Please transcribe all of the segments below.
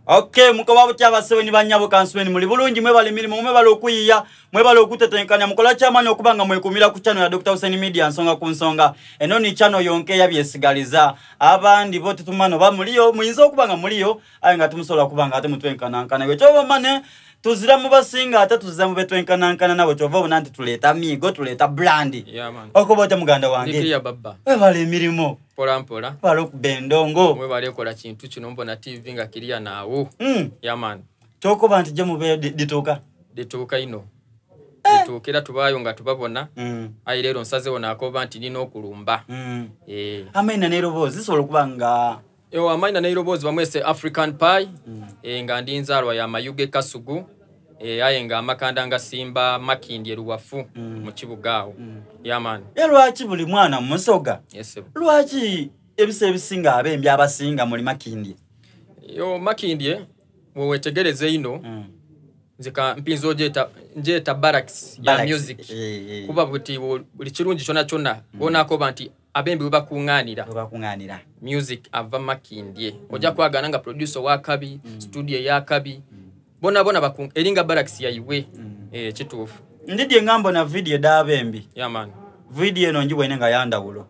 Okay, mukoba butya basewe ni banyabo kansweni muli bulungi mwebale milimo mwebale okuyiya mwebale okutetenkanya mukola chamani okubanga mwekumira ku channel ya Dr. Hussein Media nsonga ku nsonga eno ni channel yonke yabyesigaliza abandi bote tumano bamuliyo muyinza okubanga muliyo ayenga tumusola kubanga ate mutwenkanankana wechoba mane tuzira mu basinga ate tuzira mu betwenkanankana nabo chova bonanti tuleta migo tuleta brand okobote muganda wange nikiya baba webale milimo pola balo kubendongo mwebale kola kintu kino mbona TV nga kiriya naawo yaman toko bantu je mube dituka ino ditukira tubayo nga tubabona ayi lero nsaze wona akoba nti nino okulumba amaina ne robozi solo kubanga amaina ne robozi bamwese African Pie nga ndinzalwa ya Mayuge Kasugu aye nga amakanda nga Simba Makindye Ruwafu mu Kibugawo yaman lwaki buli mwana musoga yes lwaki ebisinga abembi abasinga muri Makindye Makindye wewe tegereze ino zika mpinzo njeta barracks ya music kuba buti buli kirungi chona bona ko banti abembi bakunganira music ava Makindye oja kwagana nga producer wa Kabi studio ya Kabi bona eringa barracks ya iwe kitufu ndidye ngambo na video da bembi yaman video eno njibwene nga yandawulo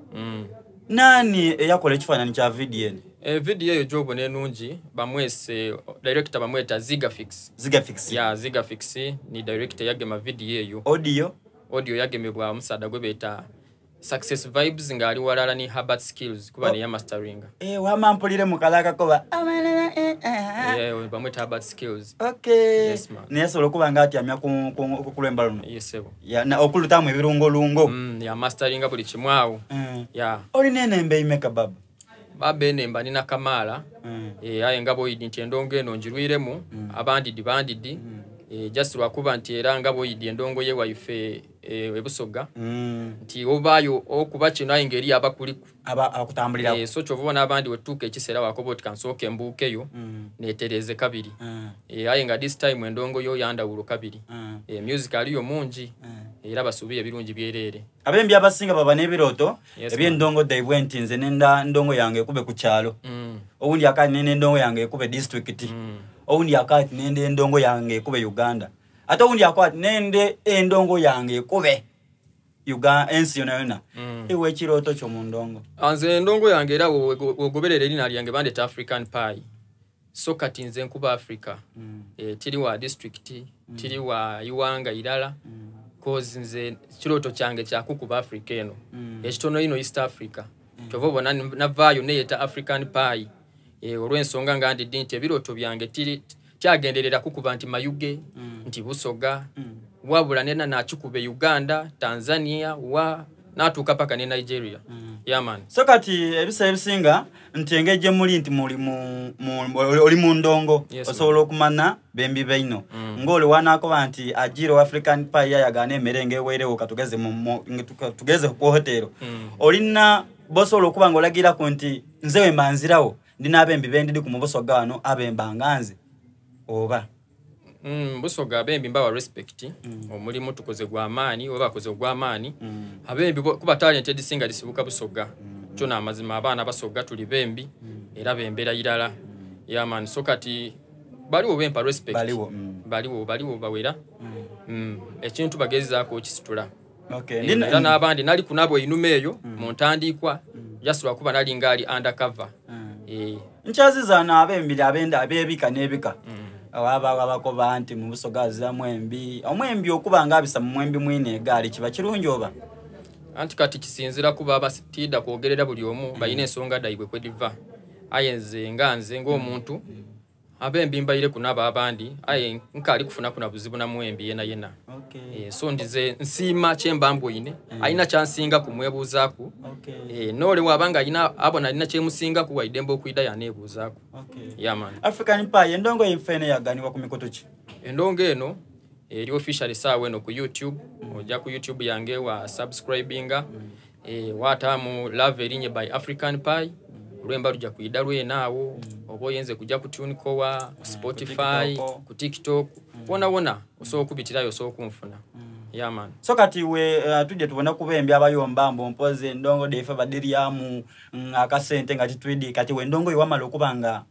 nani yakola ekifanani kya video eno video yo jobo nenungi bamwese director bamweta Zigafix ya Zigafix ni director yagema video eyo audio yagemebwa musada gwebeta Success Vibes ngali walala ni Herbert Skills kuba ni ya mastering wamampulire mukalaka koba bamweta Herbert Skills okay yes man nesolo kuba ngati amya kulemba luno yes ebo ya na okulutamu ebirungo ya mastering buli kimwawo ya oli nene mbe imeka baba babe nemba nina Kamala aye ngabo yidi ntendongo eno njirwiremu abandidi just lwakuba nti era ngabo yidi endongo ye waife ebusoga nti obayo okuba kino ayengeri abakuliku akutambulira so chovona abandi wetuka ekisera wakoboti kansoke mbukeyo netereze kabiri aye nga this time endongo yo yandawulo kabiri music aliyo mungi era basubiye birungi byerere abembi abasinga baba nebiroto ebyendongo daibwenti nze nenda ndongo yange kube ku kyalo owundi akati nende ndongo yange kube district owundi akati nende ndongo yange kube Uganda ate owundi akati nende endongo yange kube Uganda ensi yona iwe kiroto kyo mu ndongo anze ndongo yange era wogoberere lina lyange bandeta African Pie so kati nze nkuba Africa tiri wa district tiri wa Iwanga Ilala cause nze kiroto kyange kya kukuba Africa eno ekitono ino East Africa tovobona navayo neyeta African Pie olwensonga ngandi dinti ebiroto byange tiri kyagenderera kukuba nti Mayuge nti Busoga wabula nena nachukube Uganda Tanzania wa natuka paka ne Nigeria yaman so kati ebisinga ntengeje muli nti muri oli mu ndongo osobola okumana bembi beino ngoli wanako banti ajiro African Pie yagane merenge werewo katugeze tugeze ku hotel olina bosobola okubanga olagira ko nti nzewe manzirawo ndina bembi bendi ku mubosoga wano abemba nganze oba Busoga bembi mbawa respect omulimu tukoze gwa amani oba koze gwa amani abembi kuba talented singa disibuka Busoga chona amazima abana basoga tuli bembi era bembera irala yaman sokati baliwo bempa respect baliwo bawera ekintu bageza ko kisitula okay ndina nabandi nali kunabo inumeyo montandikwa yaswa kuba nali ngali undercover nchaziza na abembi abenda abebika nebika abako banti mu Busoga za mwembi omwembi okubanga abisa mu mwembi mwine gali kiba kirungi oba anti kati kisinzira kuba abasitida kwogerera buli omu bayine ensonga daibwe kwediva ayenze nganze ng'omuntu abembi mbayire kunaba abandi aye nkali kufuna kuna buzibu na mwembi yena okay so ndize nsima chembambo ine aina chansinga kumwebuzaku okay nole wabanga ina abona ina chemusinga kuwa idembo kuida ya nebuzaku okay yaman African Pie endongo yimfene yaganiwa ku mikotochi endongo eno eri officially sawe no ku YouTube oja ku YouTube yange wa subscribinga watamu love erinye by African Pie Rwemba rujja kuidalwe nawo oboyenze kujja ku TuneCo wa Spotify ku TikTok wona so kubitirayo so kunfuna yaman so kati we tujje tubona kubembi abayombambo mpoze ndongo defa badiriamu akasente ngati twidi kati we ndongo yiwamala okubanga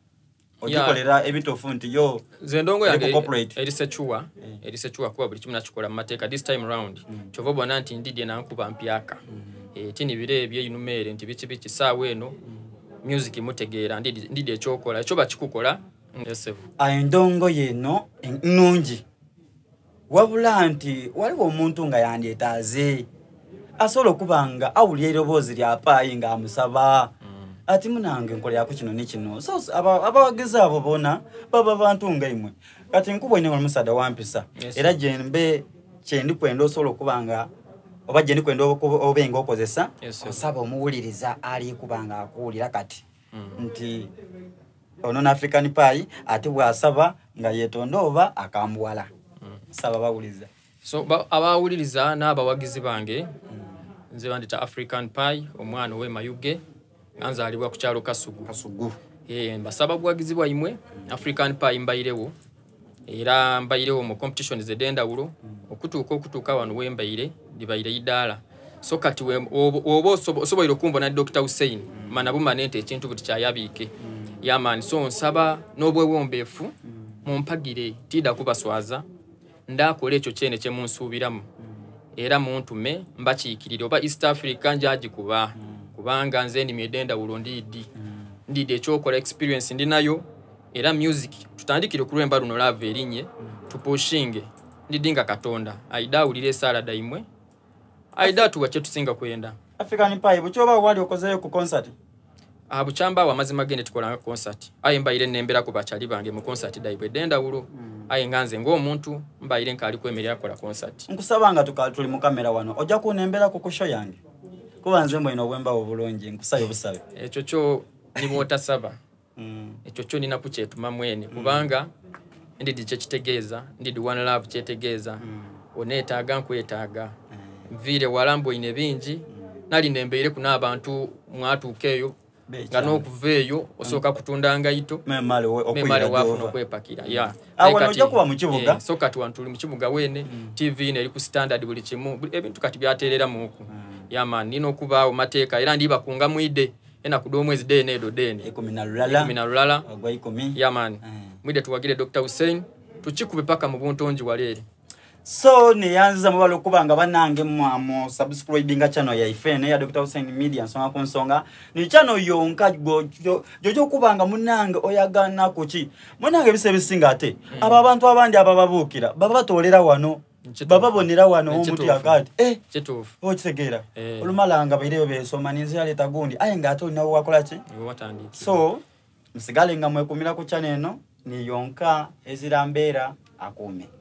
ojikolera ebitofu nti yo zendongo yange erisechua kuba buli kimu nakikola mu mateeka this time round kyova obona nti ndidye nankuba mpyaka tini bire ebye inumere nti biki saawa eno music mutegeera ndidye ekyokola ekyo bakikukola endongo yeno nnungi wabula nti waliwo omuntu nga yandyetaaze asobola okubanga awulira erobozi lya paayi ng'amusaba ati munange nkoleyako kino ne kino so abawagizi abo bona baba bantu nga imwe kati nkubwene omusada wampisa era gyembe kyendikwenda osobola okubanga oba gyendikwenda obenga okozesa osaba omuwuliriza ali kubanga akuwulira kati nti ono African Pie ati bwasaba nga yetonda oba akambuwala saba bawuliza so abawuliriza n'abawagizi bange nze bandita African Pie omwana we Mayuge anzalibwa ku kyalo Kasugu mbasaba buwagizi bwaimwe African Pie mbayirewo era mbayirewo mu competition z'edendawulo okutuuka wano wembayire ndibayire idala so kati oba osobola okumbona Dr. Hussein mana bumane nti ekintu buti kyayabiike yamani so nsaba n'obwewombeefu mumpagire tida kubaswaza ndakola ekyo kyene kye munsuubiramu era muntume mbakiikirire oba East Africa njaji kubanga nze ndi medendawulo ndidi ekyokola experience ndinayo era music tutandikire ku lwemba luno lava erinye tupushinge ndidinga Katonda aidawulire esala daimwe aidatu wache tusinga kwenda African Pie buchoba wali okozeyo ku concert abuchamba wa mazima gende tukolanga concert aye mbayire nembera ku bachali bange mu concert daibwe dendawulo aye nganze ng'omuntu mbayire nkali kwemerera kola concert nkusabanga tuli mu kamera wano ojja kunembera ku kusho yange kubanze mbwino obwemba obulungi nkusayo busabe ekyo kyo nimota saba ekyo kyo nina kukyetuma mwene kubanga ndidi kyekitegeeza ndidi one love kyetegeeza onetaaga nkwetaaga vile walambo ine bingi nali nembeire kuna abantu mwatuukeyo nga n'okuveeyo osooka kutundanga ito memale wafuna okwepakira ojja kuba mu kibuga so kati wantuli mu kibuga wene TV neri ku standard buli kimu ebintu kati byateerera muku yaman nina okubaawo mateeka era ndiba kunga mwide ena kudo mwezi dene edo dene 10 ogwa 10 yaman mwide tuwagire Dr. Hussein tukikube paka mu buntonji walere so neyanziza mubalo kubanga banange mu subscribinga channel ya ifene ya Dr. Hussein Media nsonga ku nsonga ni channel yonka jojo kubanga munange oyagana kuki munange bisebisinga ate aba abantu abandi abababukira baba batolera wano baba bonera wano omuntu yakati kitufu okitegeera olumalanga bayireyo besoma ninzi yale tagundi aye ngato nawo wakola ki so msigale nga mwekumira ku channel eno ni yonka ezirambera akume